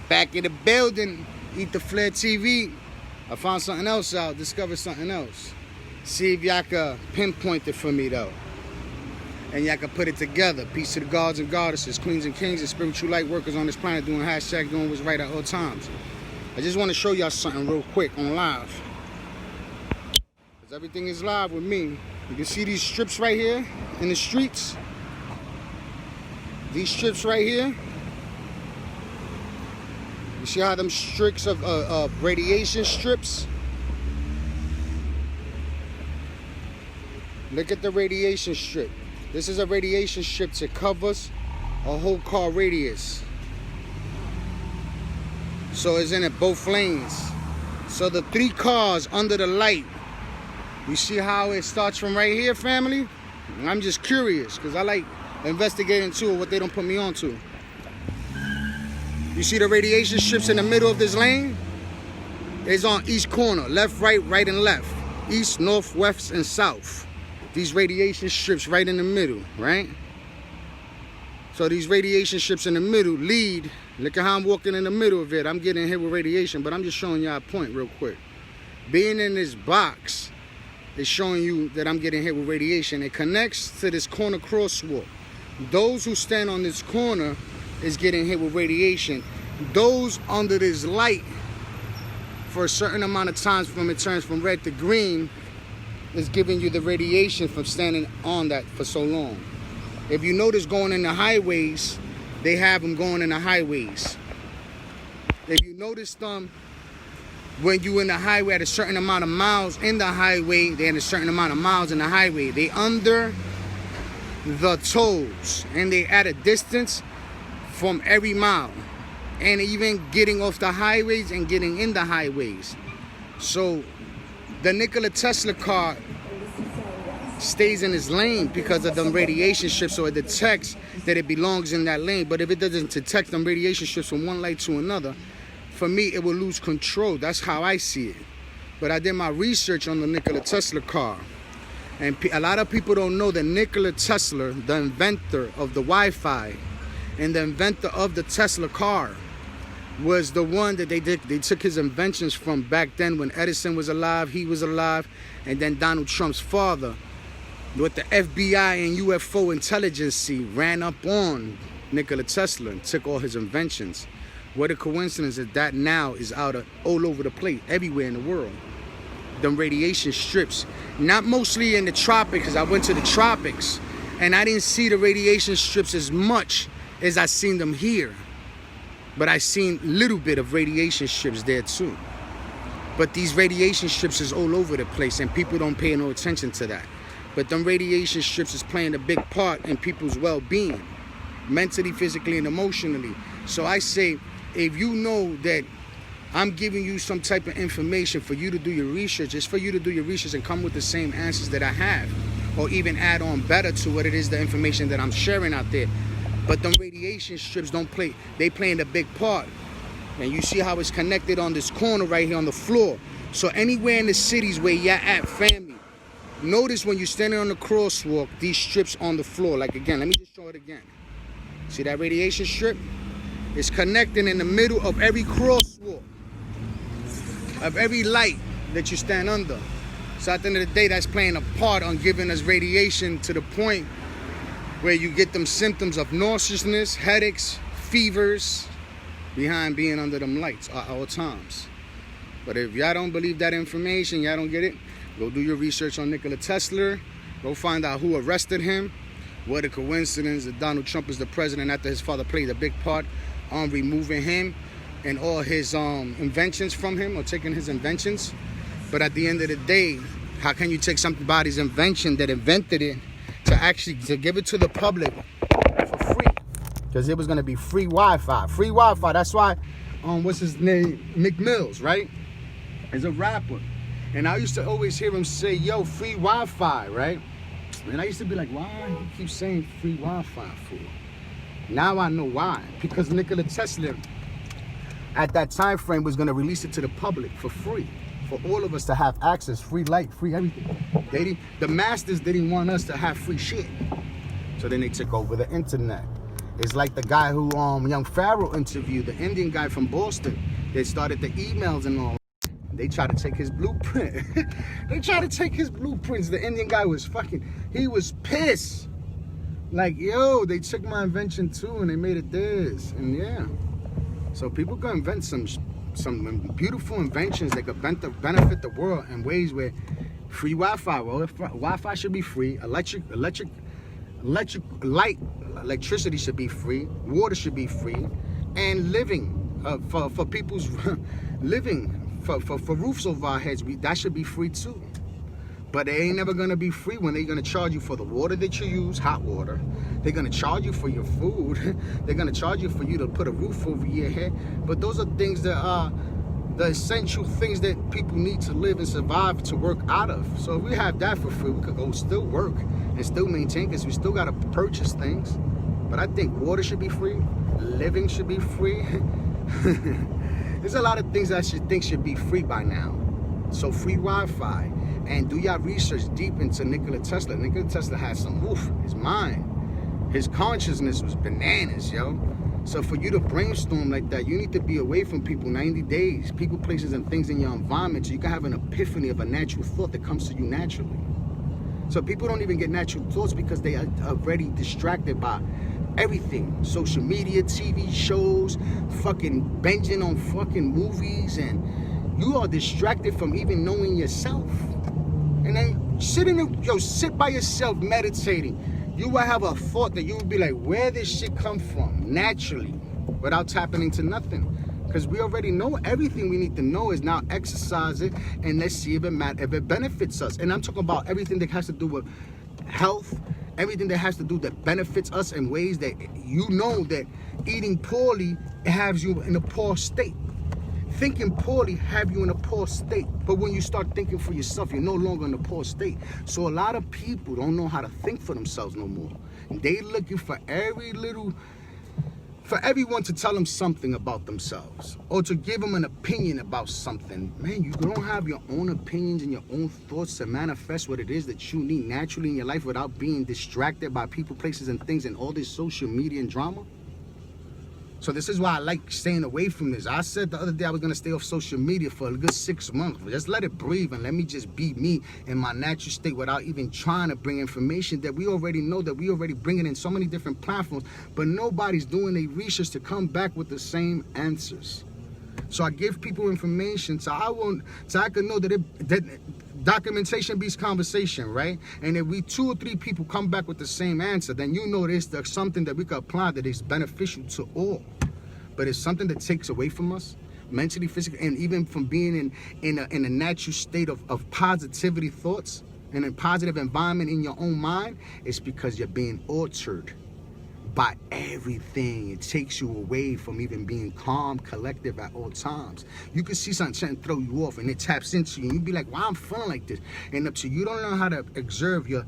Back in the building, Eat the Flair TV. I found something else out, discovered something else. See if y'all can pinpoint it for me though. And y'all can put it together. Peace to the gods and goddesses, queens and kings, and spiritual light workers on this planet doing hashtag doing what's right at all times. I just want to show y'all something real quick on live. Because everything is live with me. You can see these strips right here in the streets. These strips right here. You see how them strips of radiation strips? Look at the radiation strip. This is a radiation strip that covers a whole car radius. So it's in it both lanes. So the 3 cars under the light, you see how it starts from right here, family? I'm just curious because I like investigating too what they don't put me on to. You see the radiation strips in the middle of this lane? It's on each corner, left, right, right, and left. East, north, west, and south. These radiation strips right in the middle, right? So these radiation strips in the middle lead. Look at how I'm walking in the middle of it. I'm getting hit with radiation, but I'm just showing y'all a point real quick. Being in this box is showing you that I'm getting hit with radiation. It connects to this corner crosswalk. Those who stand on this corner is getting hit with radiation. Those under this light for a certain amount of times from it turns from red to green is giving you the radiation from standing on that for so long. If you notice going in the highways, they have them going in the highways. If you notice them when you in the highway at a certain amount of miles in the highway, they had a certain amount of miles in the highway. They under the tolls and they at a distance from every mile. And even getting off the highways and getting in the highways. So the Nikola Tesla car stays in its lane because of them radiation strips, so it detects that it belongs in that lane. But if it doesn't detect them radiation strips from one light to another, for me, it will lose control. That's how I see it. But I did my research on the Nikola Tesla car. And a lot of people don't know that Nikola Tesla, the inventor of the Wi-Fi and the inventor of the Tesla car, was the one that they took his inventions from back then when Edison was alive, he was alive, and then Donald Trump's father, with the FBI and UFO intelligence, ran up on Nikola Tesla and took all his inventions. What a coincidence is that now is out all over the place, everywhere in the world. Them radiation strips, not mostly in the tropics, because I went to the tropics and I didn't see the radiation strips as much as I seen them here. But I seen a little bit of radiation strips there too. But these radiation strips is all over the place and people don't pay no attention to that. But them radiation strips is playing a big part in people's well-being, mentally, physically, and emotionally. So I say, if you know that I'm giving you some type of information for you to do your research, it's for you to do your research and come with the same answers that I have, or even add on better to what it is, the information that I'm sharing out there. But them radiation strips don't play, they playing a big part. And you see how it's connected on this corner right here on the floor. So anywhere in the cities where you're at, family, notice when you're standing on the crosswalk, these strips on the floor. Like again, let me just show it again. See that radiation strip? It's connecting in the middle of every crosswalk, of every light that you stand under. So at the end of the day, that's playing a part on giving us radiation to the point where you get them symptoms of nauseousness, headaches, fevers, behind being under them lights at all times. But if y'all don't believe that information, y'all don't get it, go do your research on Nikola Tesla. Go find out who arrested him. What a coincidence that Donald Trump is the president after his father played a big part on removing him and all his inventions from him, or taking his inventions. But at the end of the day, how can you take somebody's invention that invented it to give it to the public for free? Because it was going to be free Wi-Fi. Free Wi-Fi. That's why, what's his name? Meek Mills, right? Is a rapper. And I used to always hear him say, yo, free Wi-Fi, right? And I used to be like, why he keeps saying free Wi-Fi for? Now I know why. Because Nikola Tesla, at that time frame, was going to release it to the public for free. For all of us to have access, free light, free everything. The masters didn't want us to have free shit. So then they took over the internet. It's like the guy who young Pharaoh interviewed, the Indian guy from Boston. They started the emails and all. They tried to take his blueprint. They tried to take his blueprints. The Indian guy was he was pissed. Like, yo, they took my invention too and they made it theirs. And yeah. So people can invent some beautiful inventions that could benefit the world in ways where free Wi-Fi. Well, Wi-Fi should be free. Electricity should be free. Water should be free. And living for people's living. For roofs over our heads, that should be free too. But it ain't never gonna be free when they're gonna charge you for the water that you use, hot water. They're gonna charge you for your food. They're gonna charge you for you to put a roof over your head. But those are things that are the essential things that people need to live and survive to work out of. So if we have that for free, we could go still work and still maintain, because we still gotta purchase things. But I think water should be free, living should be free. There's a lot of things I think should be free by now. So free Wi-Fi. And do y'all research deep into Nikola Tesla. Nikola Tesla had some his mind. His consciousness was bananas, yo. So for you to brainstorm like that, you need to be away from people 90 days. People, places, and things in your environment so you can have an epiphany of a natural thought that comes to you naturally. So people don't even get natural thoughts because they are already distracted by everything. Social media, TV shows, fucking binging on fucking movies, and you are distracted from even knowing yourself. And then sit by yourself meditating. You will have a thought that you will be like, where did this shit come from? Naturally, without tapping into nothing. Because we already know everything we need to know is now exercise it and let's see if it benefits us. And I'm talking about everything that has to do with health, everything that has to do that benefits us in ways that you know that eating poorly has you in a poor state. Thinking poorly have you in a poor state. But when you start thinking for yourself, you're no longer in a poor state. So a lot of people don't know how to think for themselves no more. And they looking for everyone to tell them something about themselves or to give them an opinion about something. Man, you don't have your own opinions and your own thoughts to manifest what it is that you need naturally in your life without being distracted by people, places, and things and all this social media and drama. So this is why I like staying away from this. I said the other day I was going to stay off social media for a good 6 months. Just let it breathe and let me just be me in my natural state without even trying to bring information that we already know, that we already bring it in so many different platforms. But nobody's doing their research to come back with the same answers. So I give people information so I can know that documentation beats conversation, right? And if we 2 or 3 people come back with the same answer, then you know there's something that we can apply that is beneficial to all. But it's something that takes away from us mentally, physically, and even from being in a natural state of positivity thoughts and a positive environment in your own mind. It's because you're being altered by everything. It takes you away from even being calm, collective at all times. You can see something throw you off and it taps into you and you be like, why I'm feeling like this? And up to you don't know how to observe your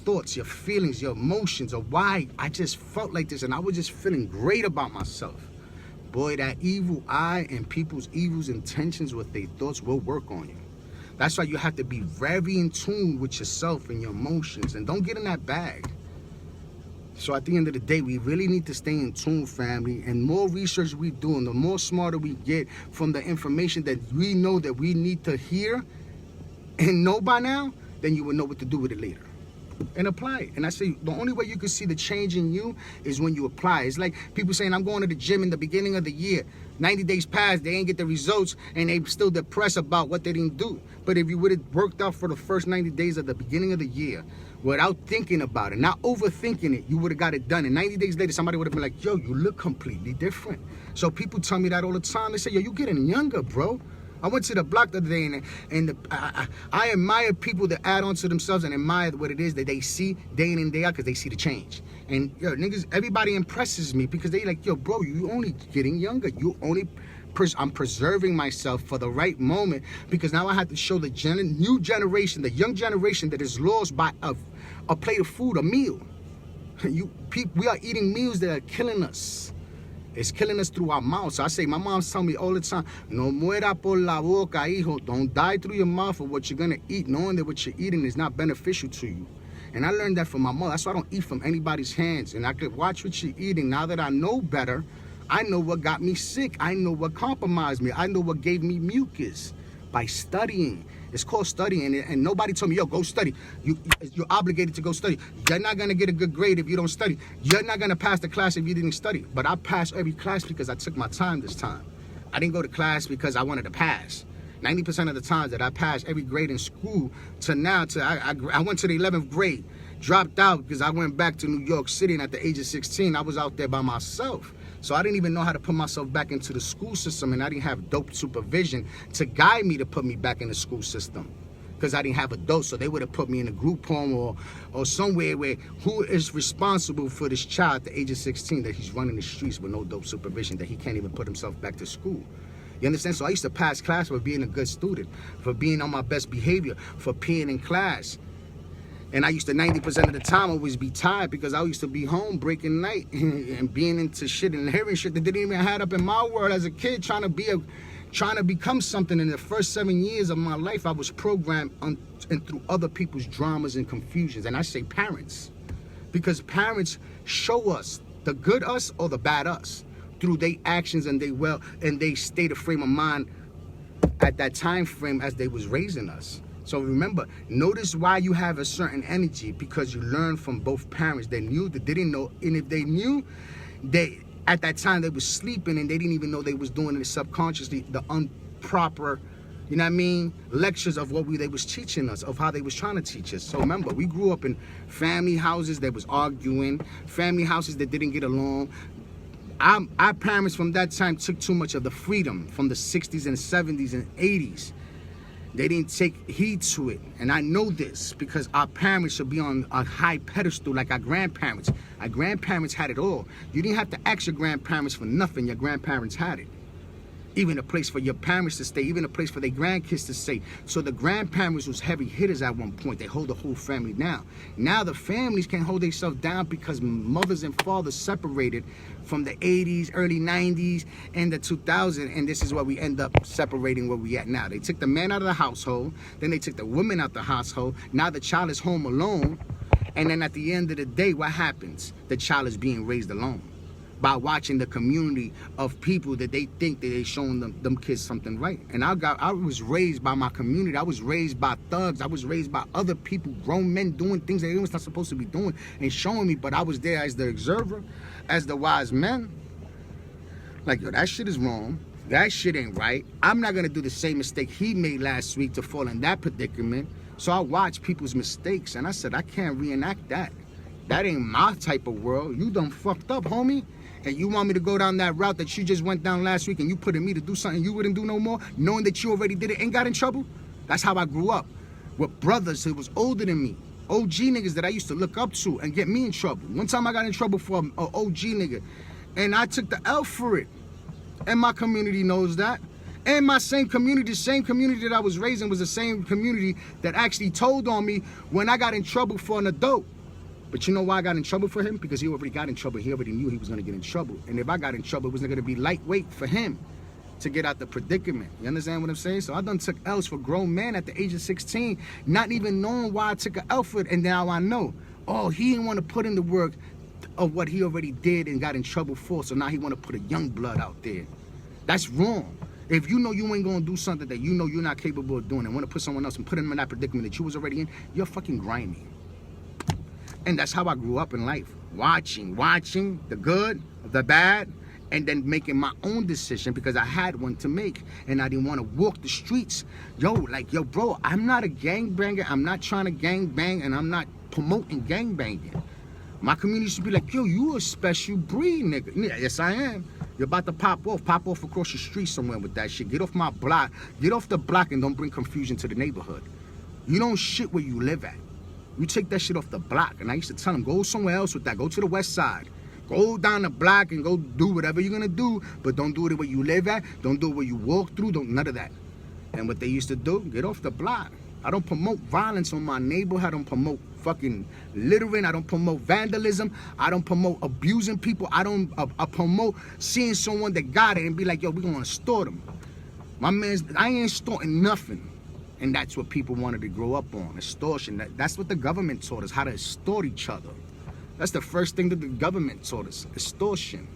thoughts, your feelings, your emotions, or why I just felt like this and I was just feeling great about myself. Boy, that evil eye and people's evil intentions with their thoughts will work on you. That's why you have to be very in tune with yourself and your emotions and don't get in that bag. So at the end of the day, we really need to stay in tune, family. And more research we do, and the more smarter we get from the information that we know that we need to hear and know by now, then you will know what to do with it later. And apply it. And I say the only way you can see the change in you is when you apply. It's like people saying, I'm going to the gym in the beginning of the year. 90 days passed, they ain't get the results, and they still depressed about what they didn't do. But if you would have worked out for the first 90 days at the beginning of the year, without thinking about it, not overthinking it, you would have got it done. And 90 days later, somebody would have been like, yo, you look completely different. So people tell me that all the time. They say, yo, you getting younger, bro. I went to the block the other day, and I admire people that add on to themselves and admire what it is that they see day in and day out because they see the change. And yo, niggas, everybody impresses me because they like, yo, bro, you only getting younger. I'm preserving myself for the right moment because now I have to show the new generation, the young generation that is lost by a plate of food, a meal. We are eating meals that are killing us. It's killing us through our mouths. So I say, my mom's telling me all the time, no muera por la boca, hijo. Don't die through your mouth for what you're going to eat, knowing that what you're eating is not beneficial to you. And I learned that from my mother. That's why I don't eat from anybody's hands. And I could watch what you're eating. Now that I know better, I know what got me sick. I know what compromised me. I know what gave me mucus by studying. It's called studying, and nobody told me, yo, go study. You're obligated to go study. You're not going to get a good grade if you don't study. You're not going to pass the class if you didn't study. But I passed every class because I took my time this time. I didn't go to class because I wanted to pass. 90% of the times that I passed every grade in school to now, I went to the 11th grade, dropped out because I went back to New York City, and at the age of 16, I was out there by myself. So I didn't even know how to put myself back into the school system, and I didn't have dope supervision to guide me to put me back in the school system because I didn't have adults. So they would have put me in a group home or somewhere where who is responsible for this child at the age of 16 that he's running the streets with no dope supervision, that he can't even put himself back to school. You understand? So I used to pass class for being a good student, for being on my best behavior, for peeing in class. And I used to 90% of the time always be tired because I used to be home breaking night and being into shit and hearing shit that didn't even have up in my world as a kid, trying to become something. In the first 7 years of my life, I was programmed and through other people's dramas and confusions. And I say parents, because parents show us the good us or the bad us through their actions and they state of frame of mind at that time frame as they was raising us. So remember, notice why you have a certain energy, because you learned from both parents. They knew, they didn't know, and if they knew, they at that time they was sleeping and they didn't even know they was doing it subconsciously, the improper, you know what I mean, lectures of what they was teaching us, of how they was trying to teach us. So remember, we grew up in family houses that was arguing, family houses that didn't get along. Our parents from that time took too much of the freedom from the 60s and 70s and 80s. They didn't take heed to it. And I know this because our parents should be on a high pedestal like our grandparents. Our grandparents had it all. You didn't have to ask your grandparents for nothing. Your grandparents had it. Even a place for your parents to stay, even a place for their grandkids to stay. So the grandparents was heavy hitters at one point. They hold the whole family down. Now the families can't hold themselves down because mothers and fathers separated from the 80s, early 90s, and the 2000s, and this is where we end up separating where we at now. They took the man out of the household, then they took the woman out the household. Now the child is home alone, and then at the end of the day, what happens? The child is being raised alone by watching the community of people that they think that they showing them kids something right. And I was raised by my community. I was raised by thugs. I was raised by other people, grown men doing things that they was not supposed to be doing and showing me, but I was there as the observer, as the wise man. Like, yo, that shit is wrong. That shit ain't right. I'm not gonna do the same mistake he made last week to fall in that predicament. So I watched people's mistakes and I said, I can't reenact that. That ain't my type of world. You done fucked up, homie. And you want me to go down that route that you just went down last week and you putting me to do something you wouldn't do no more, knowing that you already did it and got in trouble? That's how I grew up, with brothers who was older than me. OG niggas that I used to look up to and get me in trouble. One time I got in trouble for an OG nigga, and I took the L for it. And my community knows that. And my same community, the same community that I was raised in was the same community that actually told on me when I got in trouble for an adult. But you know why I got in trouble for him? Because he already got in trouble. He already knew he was going to get in trouble. And if I got in trouble, it was going to be lightweight for him to get out the predicament. You understand what I'm saying? So I done took L's for grown men at the age of 16, not even knowing why I took an L for it. And now I know, oh, he didn't want to put in the work of what he already did and got in trouble for. So now he want to put a young blood out there. That's wrong. If you know you ain't going to do something that you know you're not capable of doing and want to put someone else and put him in that predicament that you was already in, you're fucking grimy. And that's how I grew up in life. Watching the good, the bad, and then making my own decision because I had one to make and I didn't want to walk the streets. Yo, bro, I'm not a gangbanger. I'm not trying to gangbang and I'm not promoting gangbanging. My community should be like, yo, you a special breed, nigga. Yeah, yes, I am. You're about to pop off across the street somewhere with that shit. Get off my block. Get off the block and don't bring confusion to the neighborhood. You don't shit where you live at. You take that shit off the block. And I used to tell them, go somewhere else with that. Go to the west side. Go down the block and go do whatever you're going to do. But don't do it where you live at. Don't do it where you walk through. Don't none of that. And what they used to do, get off the block. I don't promote violence on my neighborhood. I don't promote fucking littering. I don't promote vandalism. I don't promote abusing people. I promote seeing someone that got it and be like, yo, we're going to store them. My man, I ain't storing nothing. And that's what people wanted to grow up on, extortion. That's what the government taught us, how to extort each other. That's the first thing that the government taught us, extortion.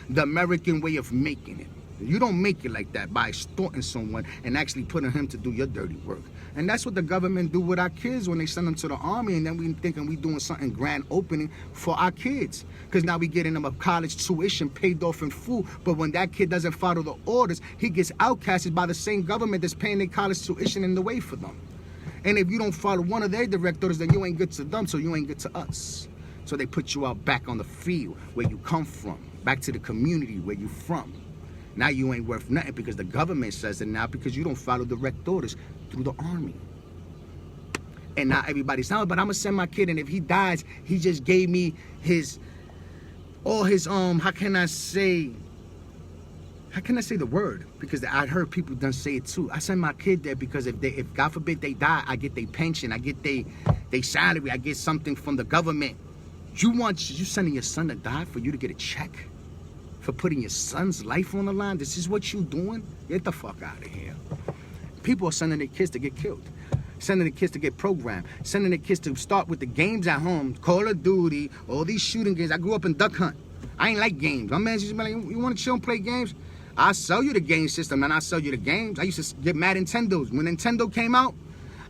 The American way of making it. You don't make it like that by extorting someone and actually putting him to do your dirty work. And that's what the government do with our kids when they send them to the army, and then we thinking we doing something grand opening for our kids. Because now we getting them a college tuition paid off in full, but when that kid doesn't follow the orders, he gets outcasted by the same government that's paying their college tuition in the way for them. And if you don't follow one of their direct orders, then you ain't good to them, so you ain't good to us. So they put you out back on the field where you come from, back to the community where you from. Now you ain't worth nothing because the government says it now because you don't follow direct orders through the army. And now everybody's saying, but I'm gonna send my kid, and if he dies, he just gave me all his how can I say the word? Because I heard people done say it too. I send my kid there because if God forbid they die, I get their pension, I get their salary, I get something from the government. You sending your son to die for you to get a check? For putting your son's life on the line? This is what you doing? Get the fuck out of here. People are sending their kids to get killed, sending their kids to get programmed, sending their kids to start with the games at home, Call of Duty, all these shooting games. I grew up in Duck Hunt. I ain't like games. My man used to be like, you want to chill and play games? I'll sell you the game system and I'll sell you the games. I used to get mad Nintendos. When Nintendo came out,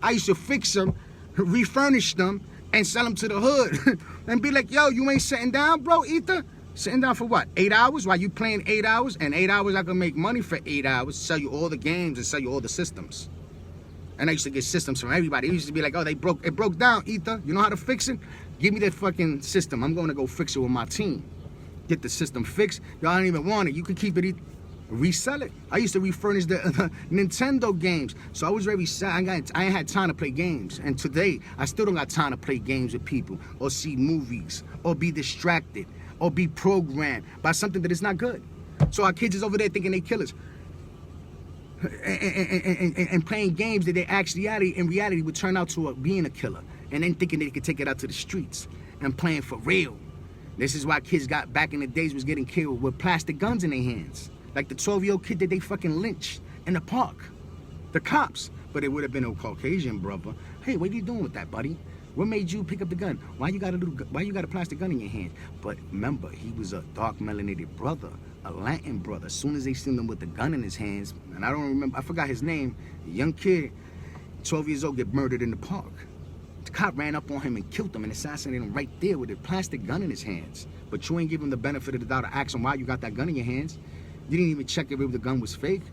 I used to fix them, refurnish them, and sell them to the hood. And be like, yo, you ain't sitting down, bro, Ether? Sitting down for what? 8 hours? While you playing 8 hours? And 8 hours I can make money for 8 hours, sell you all the games and sell you all the systems. And I used to get systems from everybody. It used to be like, oh, it broke down, Ether. You know how to fix it? Give me that fucking system. I'm going to go fix it with my team. Get the system fixed. Y'all don't even want it. You can keep it, resell it. I used to refurnish the Nintendo games. So I was very sad. I ain't had time to play games. And today, I still don't got time to play games with people or see movies or be distracted or be programmed by something that is not good. So our kids is over there thinking they killers and playing games that they actually in reality would turn out to being a killer, and then thinking they could take it out to the streets and playing for real. This is why kids got back in the days was getting killed with plastic guns in their hands, like the 12-year-old kid that they fucking lynched in the park, the cops. But it would have been a Caucasian brother. Hey, what are you doing with that, buddy? What made you pick up the gun? Why you got a plastic gun in your hand? But remember, he was a dark melanated brother, a Latin brother. As soon as they seen him with the gun in his hands, and I don't remember, I forgot his name, a young kid, 12 years old, get murdered in the park. The cop ran up on him and killed him and assassinated him right there with a plastic gun in his hands. But you ain't give him the benefit of the doubt or ask him why you got that gun in your hands. You didn't even check if the gun was fake.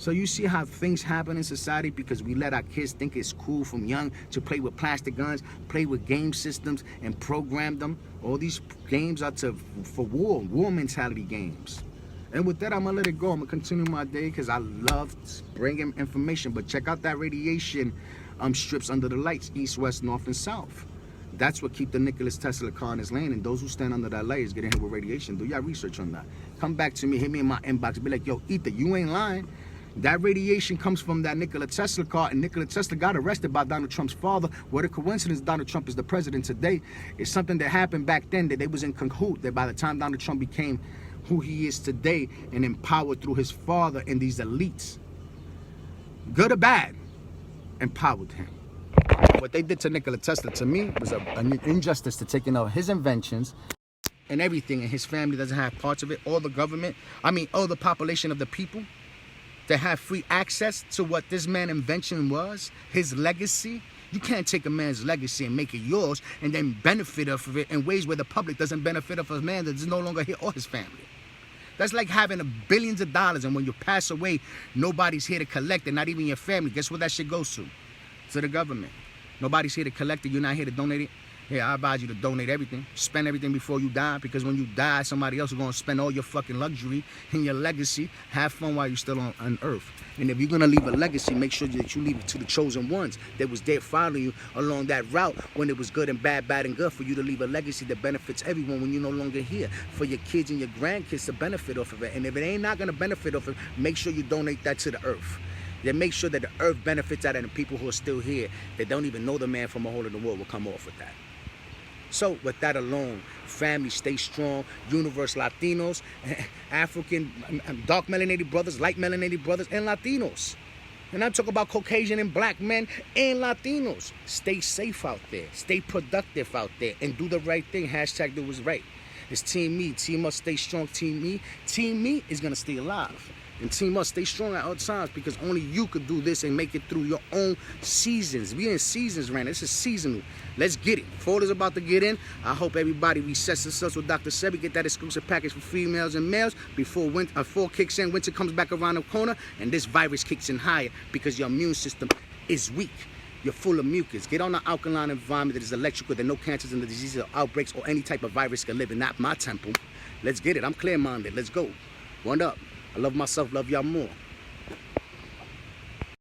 So you see how things happen in society because we let our kids think it's cool from young to play with plastic guns, play with game systems, and program them. All these games are for war mentality games. And with that, I'm going to let it go. I'm going to continue my day because I love bringing information. But check out that radiation strips under the lights, east, west, north, and south. That's what keep the Nikola Tesla car in his lane. And those who stand under that light is getting hit with radiation. Do y'all research on that. Come back to me, hit me in my inbox, be like, yo, Ether, you ain't lying. That radiation comes from that Nikola Tesla car, and Nikola Tesla got arrested by Donald Trump's father. What a coincidence Donald Trump is the president today. It's something that happened back then that they was in cahoot, that by the time Donald Trump became who he is today and empowered through his father and these elites, good or bad, empowered him. What they did to Nikola Tesla, to me, was an injustice to taking out his inventions and everything, and his family doesn't have parts of it, all the government, all the population of the people, to have free access to what this man's invention was, his legacy. You can't take a man's legacy and make it yours and then benefit off of it in ways where the public doesn't benefit off of a man that is no longer here or his family. That's like having billions of dollars, and when you pass away, nobody's here to collect it, not even your family. Guess what that shit goes to? To the government. Nobody's here to collect it. You're not here to donate it. Yeah, I advise you to donate everything. Spend everything before you die, because when you die, somebody else is going to spend all your fucking luxury and your legacy. Have fun while you're still on earth. And if you're going to leave a legacy, make sure that you leave it to the chosen ones that was there following you along that route when it was good and bad, bad and good, for you to leave a legacy that benefits everyone when you're no longer here, for your kids and your grandkids to benefit off of it. And if it ain't not going to benefit off of it, make sure you donate that to the earth. Then make sure that the earth benefits out, and the people who are still here that don't even know the man from a hole in the wall will come off with that. So with that alone, family, stay strong. Universe Latinos, African, dark melanated brothers, light melanated brothers, and Latinos. And I'm talking about Caucasian and black men and Latinos. Stay safe out there. Stay productive out there. And do the right thing. Hashtag do what's right. It's Team Me. Team Us, stay strong. Team Me. Team Me is going to stay alive. And Team Us, stay strong at all times, because only you could do this and make it through your own seasons. We in seasons right now. This is seasonal. Let's get it. Fall is about to get in. I hope everybody resets themselves with Dr. Sebi. Get that exclusive package for females and males before fall kicks in. Winter comes back around the corner, and this virus kicks in higher because your immune system is weak. You're full of mucus. Get on an alkaline environment that is electrical, that no cancers and diseases or outbreaks or any type of virus can live in. Not my temple. Let's get it. I'm clear-minded. Let's go. One up. I love myself, love y'all more.